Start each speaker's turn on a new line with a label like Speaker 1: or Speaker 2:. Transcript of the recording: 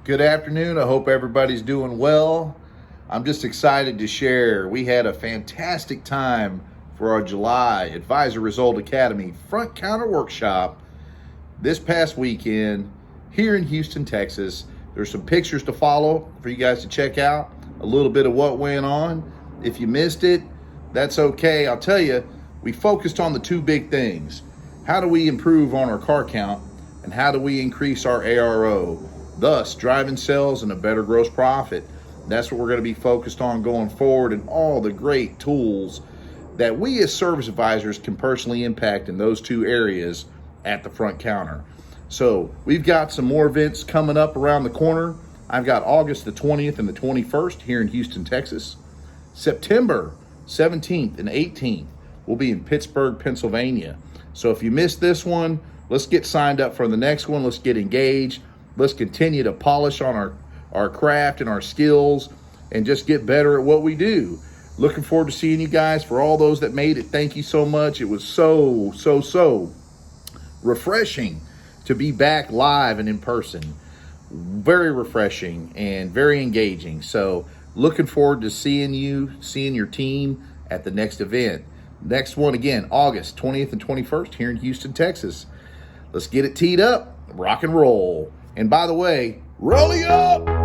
Speaker 1: Good afternoon. I hope everybody's doing well. I'm just excited to share. We had a fantastic time for our July Advisor Result Academy front counter workshop this past weekend here in Houston, Texas. There's some pictures to follow for you guys to check out, a little bit of what went on. If you missed it, that's okay. I'll tell you, we focused on the two big things. How do we improve on our car count, and how do we increase our ARO, thus driving sales and a better gross profit? That's what we're going to be focused on going forward, and all the great tools that we as service advisors can personally impact in those two areas at the front counter. So we've got some more events coming up around the corner. I've got August the 20th and the 21st here in Houston, Texas. September 17th and 18th, we'll be in Pittsburgh, Pennsylvania. So if you missed this one, let's get signed up for the next one. Let's get engaged. Let's continue to polish on our craft and our skills and just get better at what we do. Looking forward to seeing you guys. For all those that made it, thank you so much. It was so refreshing to be back live and in person. Very refreshing and very engaging. So looking forward to seeing your team at the next event. Next one again, August 20th and 21st here in Houston, Texas. Let's get it teed up, rock and roll. And by the way, rolling up.